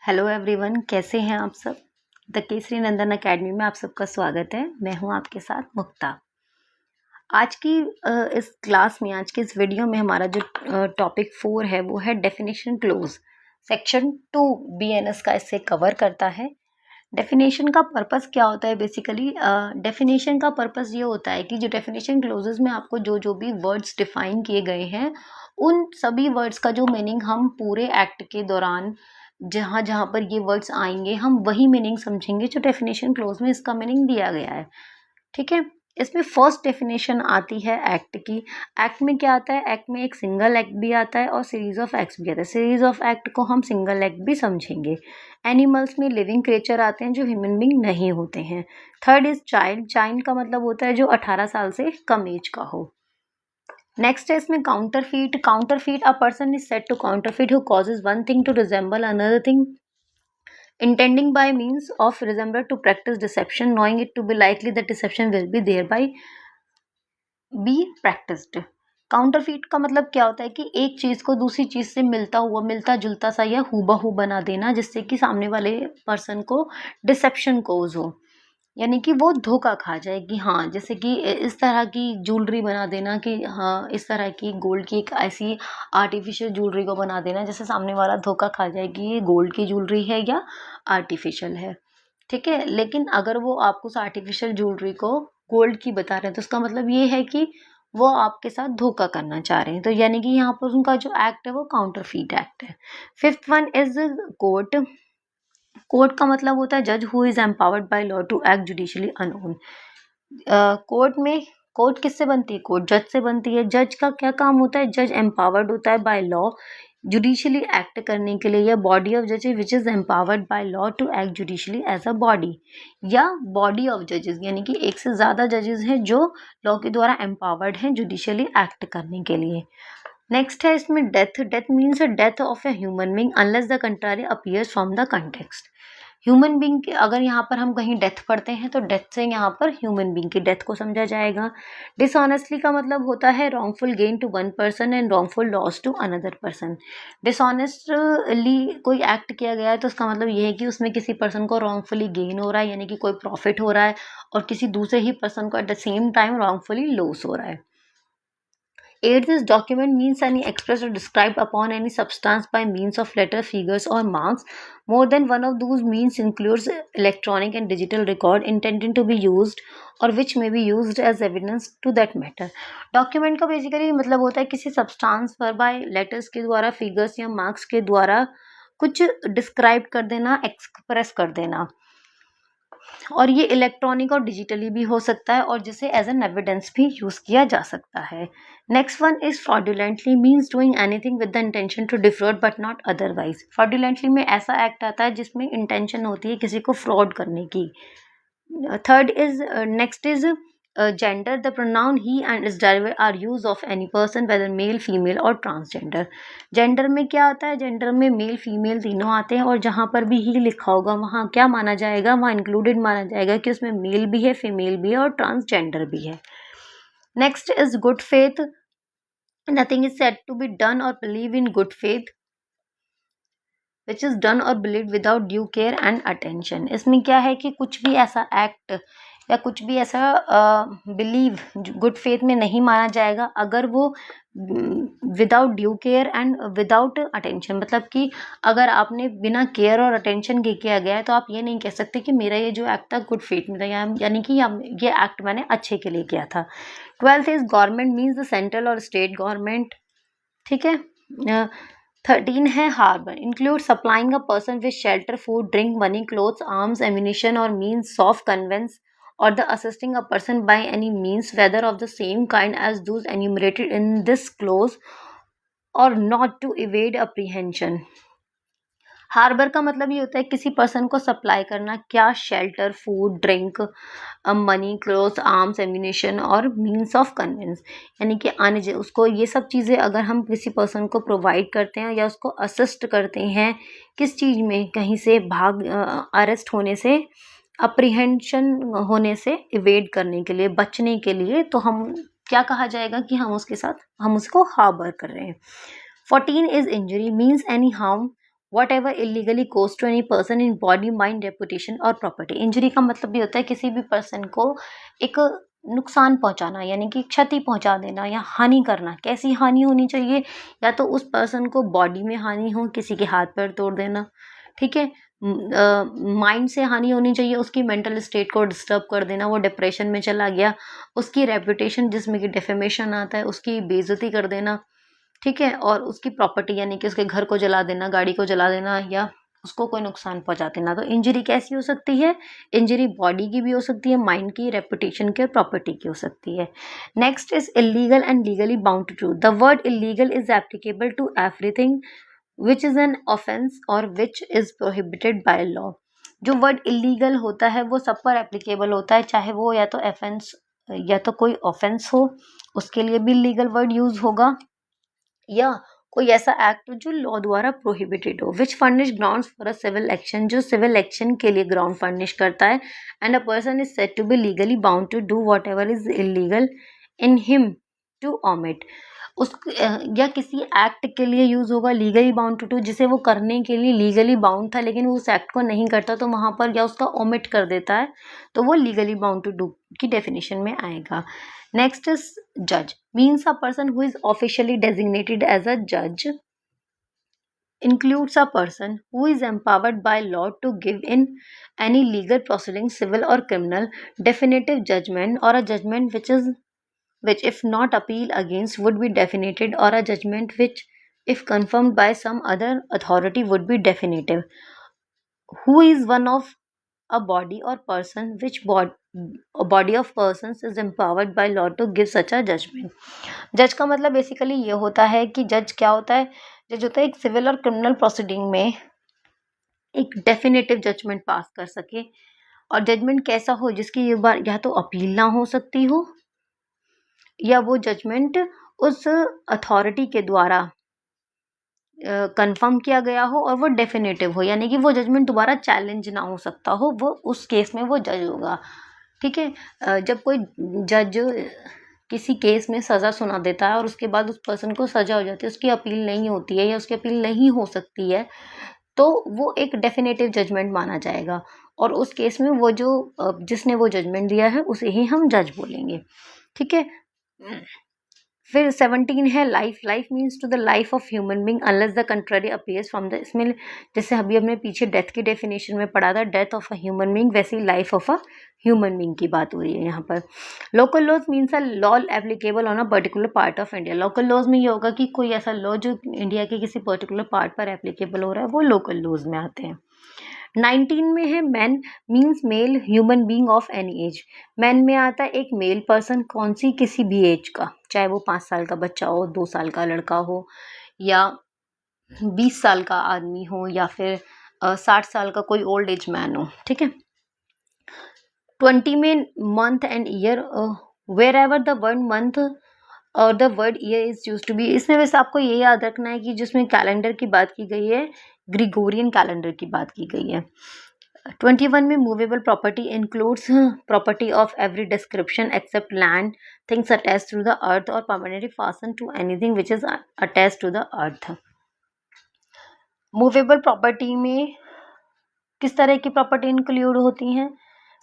Hello everyone, कैसे हैं आप सब। द केसरी नंदन एकेडमी में आप सबका स्वागत है। मैं हूं आपके साथ मुक्ता। आज की इस क्लास में, आज के इस वीडियो में हमारा जो टॉपिक 4 है वो है डेफिनेशन क्लोज। सेक्शन 2 बीएनएस का इससे कवर करता है। डेफिनेशन का पर्पस क्या होता है? बेसिकली डेफिनेशन का पर्पस ये होता है कि जो डेफिनेशन क्लोजेस में आपको जो भी वर्ड्स डिफाइन किए गए हैं, उन सभी वर्ड्स का जो मीनिंग हम पूरे एक्ट के दौरान जहाँ जहाँ पर ये वर्ड्स आएंगे हम वही मीनिंग समझेंगे जो डेफिनेशन क्लोज में इसका मीनिंग दिया गया है। ठीक है। इसमें फर्स्ट डेफिनेशन आती है एक्ट की। एक्ट में क्या आता है? एक्ट में एक सिंगल एक्ट भी आता है और सीरीज ऑफ एक्ट्स भी आता है। सीरीज ऑफ एक्ट को हम सिंगल एक्ट भी समझेंगे। एनिमल्स में लिविंग क्रिएचर आते हैं जो ह्यूमन बीइंग नहीं होते हैं। Third is child. चाइल्ड का मतलब होता है जो 18 साल से कम एज का हो। नेक्स्ट है इसमें counterfeit. Counterfeit, a person is said to counterfeit who causes one thing to resemble another thing, intending by means of resemblance to practice deception, knowing it to be likely that deception will be thereby be practiced. Counterfeit का मतलब क्या होता है कि एक चीज को दूसरी चीज से मिलता हुआ, मिलता जुलता सा या हूबहू बना देना, जिससे कि सामने वाले पर्सन को डिसेप्शन कोज हो, यानी कि वो धोखा खा जाए कि हाँ, जैसे कि इस तरह की ज्वेलरी बना देना कि हाँ, इस तरह की गोल्ड की एक ऐसी आर्टिफिशियल ज्वेलरी को बना देना जैसे सामने वाला धोखा खा जाए कि ये गोल्ड की ज्वेलरी है या आर्टिफिशियल है। ठीक है। लेकिन अगर वो आपको उस आर्टिफिशियल ज्वेलरी को गोल्ड की बता रहे हैं तो उसका मतलब ये है कि वो आपके साथ धोखा करना चाह रहे हैं। तो यानी कि यहाँ पर उनका जो एक्ट है वो काउंटरफीट एक्ट है। Fifth one is court. Court का मतलब होता है जज who is empowered by law to act judicially alone. Court में, कोर्ट किससे बनती है? कोर्ट जज से बनती है। जज का क्या काम होता है? जज एम्पावर्ड होता है बाय लॉ जुडिशियली एक्ट करने के लिए, या बॉडी ऑफ जजेस which is empowered by law to act judicially as a body, या बॉडी ऑफ जजेस, यानी कि एक से ज्यादा जजेस हैं जो लॉ के द्वारा एम्पावर्ड हैं जुडिशियली एक्ट करने के लिए। नेक्स्ट है इसमें death. Death means death of a human being unless the contrary appears from the context. Human being के अगर यहाँ पर हम कहीं डेथ पढ़ते हैं तो डेथ से यहाँ पर ह्यूमन बीइंग की डेथ को समझा जाएगा। डिसऑनेस्टली का मतलब होता है wrongful gain to one person and wrongful loss to another person. Dishonestly कोई एक्ट किया गया है तो उसका मतलब ये है कि उसमें किसी पर्सन को रॉन्गफुली गेन हो रहा है, यानी कि कोई प्रॉफिट हो रहा है, और किसी दूसरे ही पर्सन को at the same time wrongfully loss हो रहा है। Eighth is document means any expressed or described upon any substance by means of letter, figures or marks. More than one of those means includes electronic and digital record intended to be used or which may be used as evidence to that matter. Document का basically मतलब होता है किसी substance पर by letters के द्वारा, figures या marks के द्वारा कुछ describe कर देना, express कर देना, और ये इलेक्ट्रॉनिक और डिजिटली भी हो सकता है और जिसे एज एन एविडेंस भी यूज किया जा सकता है। Next one is fraudulently means doing anything with the intention to defraud but not otherwise. Fraudulently में ऐसा एक्ट आता है जिसमें इंटेंशन होती है किसी को फ्रॉड करने की। Third is next is gender. The pronoun he and its derivative are use of any person whether male, female or transgender. Gender में क्या आता है? जेंडर में मेल फीमेल तीनों आते हैं और जहाँ पर भी ही लिखा होगा वहाँ क्या माना जाएगा? वहाँ इंक्लूडेड माना जाएगा कि उसमें मेल भी है, फीमेल भी है और ट्रांसजेंडर भी है। Next is good faith. Nothing is said to be done और believe in good faith which is done और believe without due care and attention. इसमें क्या है कि कुछ भी ऐसा एक्ट या कुछ भी ऐसा बिलीव गुड फेथ में नहीं माना जाएगा अगर वो without due care and without attention, मतलब कि अगर आपने बिना केयर और अटेंशन के किया गया है तो आप ये नहीं कह सकते कि मेरा ये जो एक्ट था गुड फेथ में था, यानी कि ये एक्ट मैंने अच्छे के लिए किया था। Twelfth is government means the central और स्टेट गवर्नमेंट। ठीक है। 13 है harbour. Include supplying a person with shelter, food, drink, money, clothes, arms, ammunition और means of conveyance or the assisting a person by any means whether of the same kind as those enumerated in this clause or not to evade apprehension. Harbour का मतलब ये होता है किसी person को supply करना, क्या? Shelter, food, drink, money, cloth, arms, ammunition और मीन्स ऑफ कन्वेंस, यानी कि आने उसको ये सब चीज़ें अगर हम किसी पर्सन को प्रोवाइड करते हैं या उसको असिस्ट करते हैं किस चीज़ में, कहीं से भाग अरेस्ट होने से, अप्रीहेंशन होने से, इवेड करने के लिए, बचने के लिए, तो हम क्या कहा जाएगा कि हम उसके साथ, हम उसको हार्बर कर रहे हैं। 14 is injury means any harm whatever illegally cause to any person in body mind reputation or property. Injury का मतलब ये होता है किसी भी पर्सन को एक नुकसान पहुंचाना, यानी कि क्षति पहुंचा देना या हानि करना। कैसी हानि होनी चाहिए? या तो उस पर्सन को बॉडी में हानि हो, किसी के हाथ पैर तोड़ देना, ठीक है। माइंड से हानि होनी चाहिए, उसकी मेंटल स्टेट को डिस्टर्ब कर देना, वो डिप्रेशन में चला गया। उसकी रेपुटेशन जिसमें कि डिफेमेशन आता है, उसकी बेइज्जती कर देना, ठीक है। और उसकी प्रॉपर्टी यानी कि उसके घर को जला देना, गाड़ी को जला देना, या उसको कोई नुकसान पहुंचा देना। तो इंजरी कैसी हो सकती है? इंजरी बॉडी की भी हो सकती है, माइंड की, रेपुटेशन की और प्रॉपर्टी की हो सकती है। Next is illegal and legally bound to. The word illegal is applicable to everything which is an offence और which is prohibited by law. जो वर्ड इलीगल होता है वो सब पर एप्लीकेबल होता है, चाहे वो या तो ऑफेंस या तो कोई ऑफेंस हो, उसके लिए भी लीगल वर्ड यूज होगा, या कोई ऐसा एक्ट जो लॉ द्वारा प्रोहिबिटेड हो। Which furnish grounds for a civil action, जो सिविल एक्शन के लिए ग्राउंड फर्निश करता है। And a person is said to be legally bound to do whatever is illegal in him to omit। उस या किसी act के लिए यूज होगा लीगली बाउंड टू, जिसे वो करने के लिए लीगली बाउंड था लेकिन वो उस एक्ट को नहीं करता, तो वहां पर या उसका ओमिट कर देता है, तो वो लीगली बाउंड टू डू की डेफिनेशन में आएगा। नेक्स्ट इज जज, means a person who is officially designated as a जज, includes a person who is empowered by law to give in any legal proceeding, civil or criminal, definitive judgment or a judgment which if not appealed against would be definitive, or a judgment which if confirmed by some other authority would be definitive. Who is one of a body or person which a body of persons is empowered by law to give such a judgment। जज का मतलब basically ये होता है कि जज क्या होता है? जज होता है एक सिविल और क्रिमिनल प्रोसीडिंग में एक डेफिनेटिव जजमेंट पास कर सके, और जजमेंट कैसा हो जिसकी ये बार या तो अपील ना हो सकती हो, या वो जजमेंट उस अथॉरिटी के द्वारा कंफर्म किया गया हो और वो डेफिनेटिव हो, यानी कि वो जजमेंट दोबारा चैलेंज ना हो सकता हो, वो उस केस में वो जज होगा, ठीक है। जब कोई जज किसी केस में सज़ा सुना देता है और उसके बाद उस पर्सन को सज़ा हो जाती है, उसकी अपील नहीं होती है या उसकी अपील नहीं हो सकती है, तो वो एक डेफिनेटिव जजमेंट माना जाएगा, और उस केस में वो जो जिसने वो जजमेंट दिया है उसे ही हम जज बोलेंगे, ठीक है। फिर 17 है life. Life means to the life of human being unless the contrary appears from the, इसमें जैसे अभी हमने पीछे डेथ की डेफिनेशन में पढ़ा था, death of a human being, वैसे ही life of a human being की बात हो रही है यहाँ पर। Local laws means a law applicable on a particular part of India. Local laws में ये होगा कि कोई ऐसा लॉ जो इंडिया के किसी पर्टिकुलर पार्ट पर एप्लीकेबल हो रहा है, वो लोकल लॉज में आते हैं। 19 में है man, means male human being of any as. Man में आता है एक मेल पर्सन, कौन सी? किसी भी एज का, चाहे वो 5 साल का बच्चा हो, 2 साल का लड़का हो, या 20 साल का आदमी हो, या फिर 60 साल का कोई ओल्ड एज मैन हो, ठीक है। 20 में month and year, wherever the word month और the word year is use to be. इसमें वैसे आपको ये याद रखना है कि जिसमें कैलेंडर की बात की गई है, ग्रिगोरियन कैलेंडर की बात की गई है। 21 में movable property includes property of every description except land, things attached to the earth और permanently fasten to anything which is attached to the earth. Movable property में किस तरह की प्रॉपर्टी इंक्लूड होती हैं?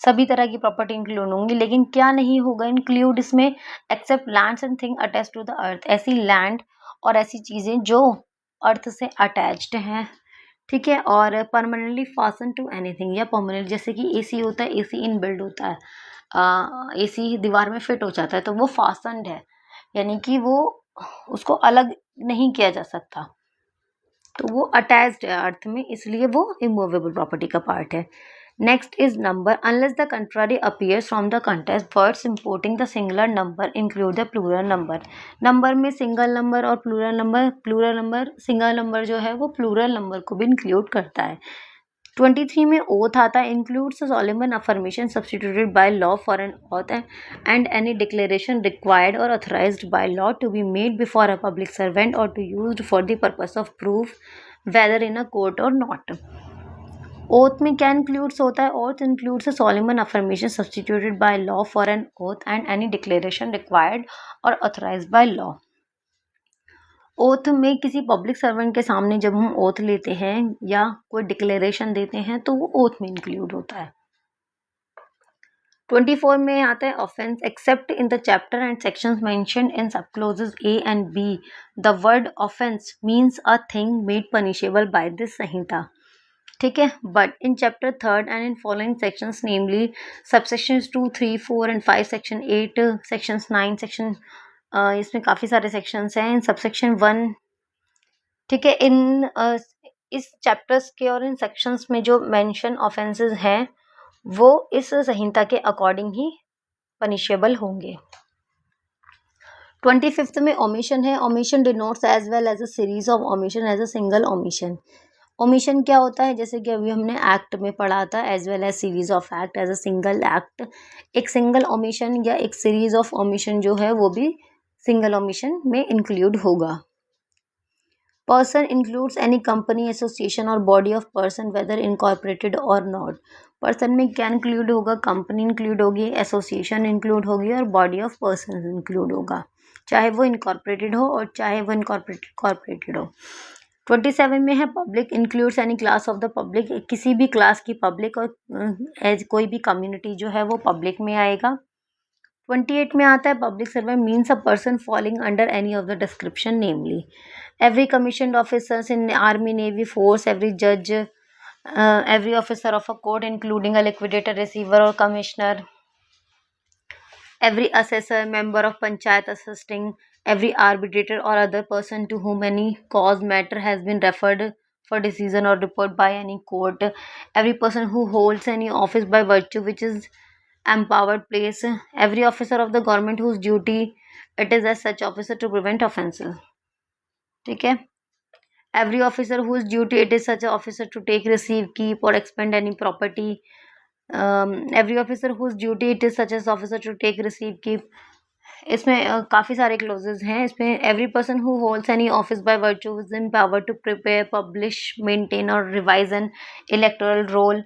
सभी तरह की प्रॉपर्टी इंक्लूड होंगी, लेकिन क्या नहीं होगा इंक्लूड इसमें? Except lands and thing attached to the earth. ऐसी लैंड और ऐसी चीज़ें जो अर्थ से अटैच्ड हैं, ठीक है। और परमानेंटली फास्टन टू एनीथिंग, या परमानेंट, जैसे कि एसी होता है, एसी इनबिल्ड होता है, एसी दीवार में फिट हो जाता है, तो वो फास्टनड है, यानी कि वो उसको अलग नहीं किया जा सकता, तो वो अटैच्ड है अर्थ में, इसलिए वो इमूवेबल प्रॉपर्टी का पार्ट है। Next is number, unless the contrary appears from the context, words importing the singular number include the plural number. Number में सिंगल नंबर और प्लूरल नंबर, सिंगल नंबर जो है वो प्लूरल नंबर को भी include करता है। 23 में ओथ आता है, includes solemn affirmation substituted by law for an oath and any declaration required और authorised by law to be made before a public servant और to used for the purpose of proof whether in a court और not. Oath में क्या includes होता है? Oath includes a solemn affirmation substituted by law for an oath and any declaration required और authorised by law. Oath में किसी public servant के सामने जब हम ओथ लेते हैं या कोई डिक्लेरेशन देते हैं तो वो ओथ में इंक्लूड होता है। 24 में आता है offence except in the chapter and sections mentioned in sub clauses A and B the word offence means a thing made punishable by this Sanhita. ठीक है, but in chapter 3 and in following sections namely subsections 2, 3, 4 and 5, section 8, sections 9, section इसमें काफ़ी सारे sections हैं। In subsection 1, ठीक है, इन इस chapters के और इन सेक्शंस में जो मेंशन ऑफेंसेस हैं वो इस संहिता के अकॉर्डिंग ही पनिशेबल होंगे। 25th में ओमिशन है। Omission denotes as well as a series of omission as a single omission. Omission क्या होता है, जैसे कि अभी हमने एक्ट में पढ़ा था, as well as series of act as a single act. एक सिंगल ओमिशन या एक सीरीज ऑफ ओमिशन जो है वो भी सिंगल ओमिशन में इंक्लूड होगा। Person includes any company, association और body of person whether incorporated और नॉट। पर्सन में क्या इंक्लूड होगा, कंपनी इंक्लूड होगी, एसोसिएशन इंक्लूड होगी और बॉडी ऑफ पर्सन इंक्लूड होगा, चाहे वो इनकॉर्पोरेटेड हो और चाहे वो कॉर्पोरेटेड हो। 27 में है public includes any class of the public, किसी भी क्लास की पब्लिक और एज कोई भी कम्युनिटी जो है वो पब्लिक में आएगा। 28 में आता है public servant means a person falling under any of the description namely every commissioned officers in army, navy, force, every judge, every officer of a court including a liquidator, receiver or commissioner, every assessor, member of panchayat assisting, every arbitrator or other person to whom any cause matter has been referred for decision or report by any court, every person who holds any office by virtue which is empowered place, every officer of the government whose duty it is as such officer to prevent offences। ठीक है, every officer whose duty it is such an officer to take, receive, keep or expend any property, every officer whose duty it is such as officer to take, receive, keep। इसमें काफ़ी सारे clauses हैं। इसमें every person who holds any office by virtue is in power to prepare, publish, maintain or revise an electoral roll,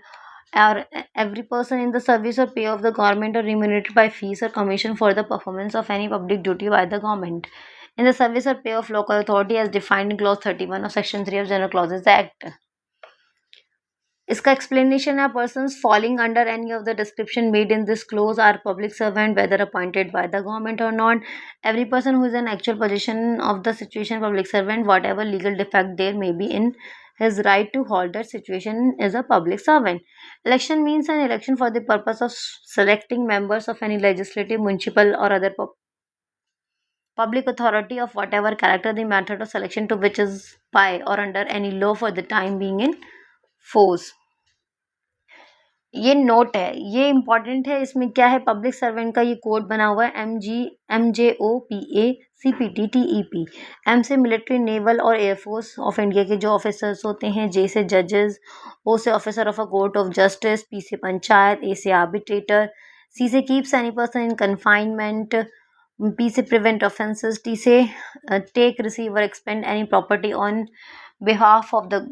और every person in the service or pay of the government or remunerated by fees or commission for the performance of any public duty by the government in the service or pay of local authority as defined in clause 31 of section 3 of general clauses act। इसका explanation है persons falling under any of the description made in this clause are public servant whether appointed by the government or not, every person who is in actual possession of the situation public servant whatever legal defect there may be in his right to hold that situation is a public servant। Election means an election for the purpose of selecting members of any legislative, municipal or other public authority of whatever character the method of selection to which is by or under any law for the time being in force। ये note है, ये important है। इसमें क्या है, public servant का ये code बना हुआ है MJOPACPT-TEP। एम से मिलिट्री, नेवल और एयरफोर्स ऑफ इंडिया के जो ऑफिसर्स होते हैं, जे से जजेस, ओ से officer of a court of justice, P से पंचायत, ए से आर्बिट्रेटर, सी से कीप्स एनी पर्सन इन कन्फाइनमेंट, पी से प्रिवेंट ऑफेंसेस, टी से टेक, रिसीव और expand any property on behalf of the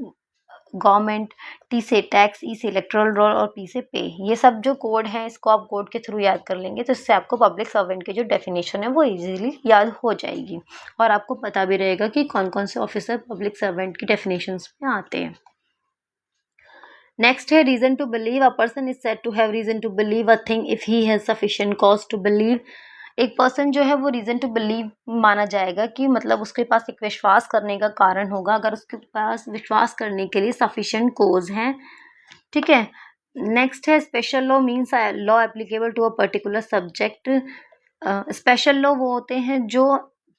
government, T से टैक्स, ई से इलेक्टोरल रोल और पी से पे। ये सब जो कोड है इसको आप कोड के थ्रू याद कर लेंगे तो इससे आपको पब्लिक सर्वेंट की जो डेफिनेशन है वो इजीली याद हो जाएगी और आपको पता भी रहेगा कि कौन कौन से ऑफिसर पब्लिक सर्वेंट की डेफिनेशंस में आते हैं। नेक्स्ट है reason to believe. A person is said to have reason to believe a thing if he has sufficient cause to believe. एक पर्सन जो है वो रीजन टू बिलीव माना जाएगा कि मतलब उसके पास एक विश्वास करने का कारण होगा अगर उसके पास विश्वास करने के लिए सफिशिएंट कोज हैं। ठीक है, नेक्स्ट है special law means law applicable to a particular subject. Special law वो होते हैं जो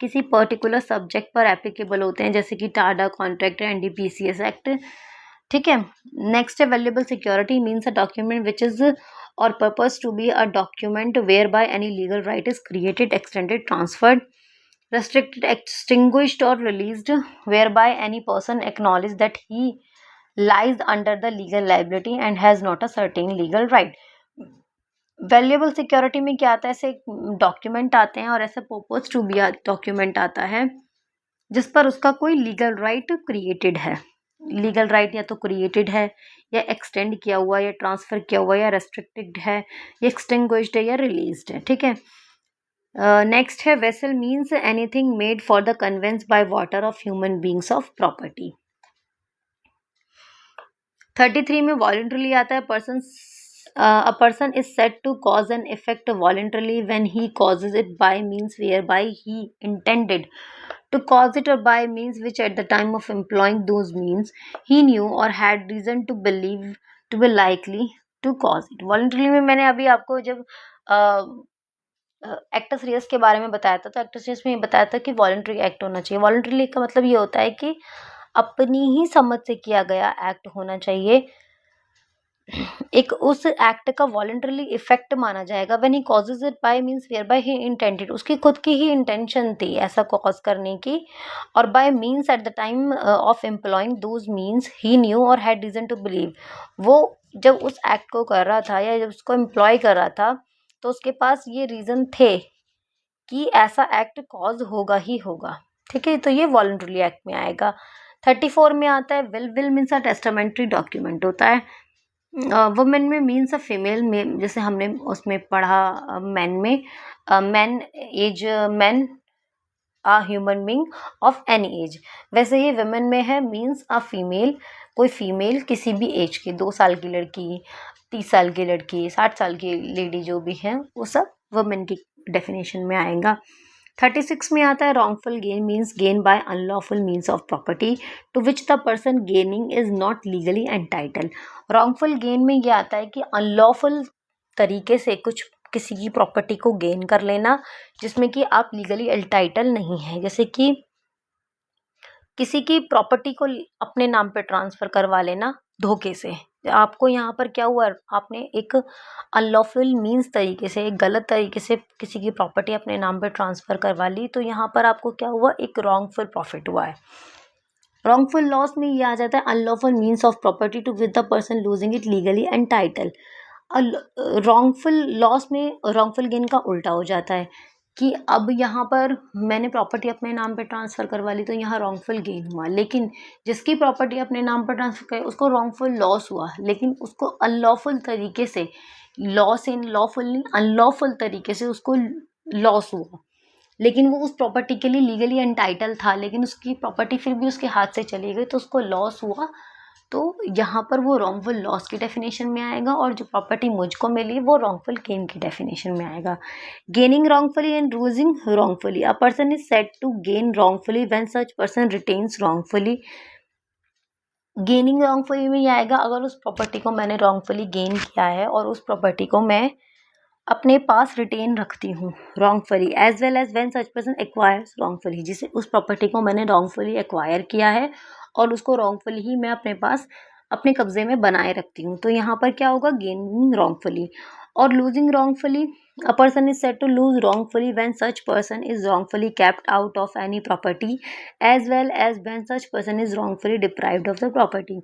किसी पर्टिकुलर सब्जेक्ट पर एप्लीकेबल होते हैं, जैसे कि टाडा कॉन्ट्रैक्ट, NDPCS एक्ट। ठीक है, नेक्स्ट है valuable security means a document which is or purpose to be a document whereby any legal right is created, extended, transferred, restricted, extinguished or released, whereby any person acknowledges that he lies under the legal liability and has not a certain legal right। Valuable security में क्या आता है, ऐसे document आते हैं और ऐसे purpose to be document आता है जिस पर उसका कोई लीगल राइट क्रिएटेड है। लीगल राइट या तो क्रिएटेड है या एक्सटेंड किया हुआ या ट्रांसफर किया हुआ या रेस्ट्रिक्टेड है या एक्सटिंग्विश्ड है या रिलीज्ड है। ठीक है, नेक्स्ट है vessel means anything made for the conveyance by water of human beings of property. 33 में वॉलंटरली आता है a person is said to cause an effect voluntarily when he causes it by means whereby he intended to cause it or by means which at the time of employing those means he knew or had reason to believe to be likely to cause it। voluntarily में मैंने अभी आपको जब acts Reis के बारे में बताया था, तो एक्टस रियस में ये बताया था कि वॉलंटरी एक्ट होना चाहिए। वॉलंटरी का मतलब ये होता है कि अपनी ही समझ से किया गया एक्ट होना चाहिए। एक उस एक्ट का वॉलंटरली इफेक्ट माना जाएगा when he causes it by means whereby he intended, उसकी खुद की ही इंटेंशन थी ऐसा कॉज करने की, और by means at the time of employing those means he new और हैड रीजन टू बिलीव, वो जब उस एक्ट को कर रहा था या जब उसको एम्प्लॉय कर रहा था तो उसके पास ये रीजन थे कि ऐसा एक्ट कॉज होगा ही होगा। ठीक है, तो ये वॉलंटरली एक्ट में आएगा। 34 में आता है will means a testamentary document होता है। वुमेन में मीन्स अ फीमेल में, जैसे हमने उसमें पढ़ा मैन में, man as man a human being of any age, वैसे ही वुमेन में है मीन्स अ फीमेल, कोई फीमेल किसी भी एज की, 2 साल की लड़की, 30 साल की लड़की, 60 साल की लेडी जो भी है वो सब वुमेन की डेफिनेशन में आएगा। 36 में आता है wrongful gain means gain by unlawful means of property to which the person gaining is not legally entitle. Wrongful gain में ये आता है कि अनलॉफुल तरीके से कुछ किसी की प्रॉपर्टी को गेन कर लेना जिसमें कि आप लीगली एंटाइटल नहीं है, जैसे कि किसी की प्रॉपर्टी को अपने नाम पे ट्रांसफर करवा लेना धोखे से। आपको यहाँ पर क्या हुआ, आपने एक अनलॉफुल मीन्स तरीके से, एक गलत तरीके से किसी की प्रॉपर्टी अपने नाम पे ट्रांसफर करवा ली, तो यहाँ पर आपको क्या हुआ, एक रॉन्गफुल प्रॉफिट हुआ है। रॉन्गफुल लॉस में ये आ जाता है unlawful means of property to with the person losing it legally entitled. Wrongful loss में रॉन्गफुल गेन का उल्टा हो जाता है कि अब यहाँ पर मैंने प्रॉपर्टी अपने नाम पे ट्रांसफ़र करवा ली तो यहाँ रॉन्गफुल गेन हुआ, लेकिन जिसकी प्रॉपर्टी अपने नाम पर ट्रांसफ़र करी उसको रॉन्गफुल लॉस हुआ, लेकिन उसको अनलॉफुल तरीके से, लॉस इन लॉफुल नहीं, अनलॉफुल तरीके से उसको लॉस हुआ, लेकिन वो उस प्रॉपर्टी के लिए लीगली एंटाइटल था, लेकिन उसकी प्रॉपर्टी फिर भी उसके हाथ से चली गई तो उसको लॉस हुआ। तो यहाँ पर वो रॉन्गफुल लॉस की डेफिनेशन में आएगा, और जो प्रॉपर्टी मुझको मिली वो रॉन्गफुल गेन की डेफिनेशन में आएगा। Gaining wrongfully and losing wrongfully, a person is said to gain wrongfully when such person retains wrongfully. Gaining wrongfully में ये आएगा अगर उस प्रॉपर्टी को मैंने रॉन्गफुली गेन किया है और उस प्रॉपर्टी को मैं अपने पास रिटेन रखती हूँ wrongfully, as well as when such person acquires wrongfully, जिसे उस प्रॉपर्टी को मैंने रॉन्गफुली एक्वायर किया है और उसको रॉन्गफुली ही मैं अपने पास अपने कब्जे में बनाए रखती हूँ, तो यहाँ पर क्या होगा, गेनिंग रॉन्गफुली। और losing wrongfully, a person is said to lose wrongfully when such person is wrongfully kept out of any property as well as when such person is wrongfully deprived of the property,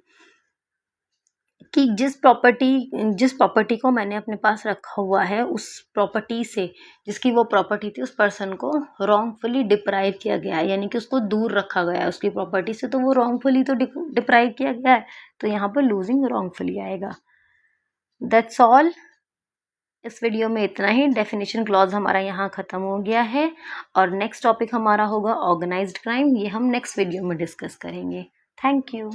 कि जिस property को मैंने अपने पास रखा हुआ है उस property से, जिसकी वो प्रॉपर्टी थी, उस पर्सन को रॉन्गफुली डिप्राइव किया गया है, यानी कि उसको दूर रखा गया है उसकी प्रॉपर्टी से, तो वो रॉन्गफुली तो डिप्राइव किया गया है, तो यहाँ पर लूजिंग रॉन्गफुली आएगा। दैट्स ऑल, इस वीडियो में इतना ही। डेफिनेशन क्लॉज हमारा यहाँ ख़त्म हो गया है, और नेक्स्ट टॉपिक हमारा होगा ऑर्गेनाइज्ड क्राइम, ये हम नेक्स्ट वीडियो में डिस्कस करेंगे। Thank you.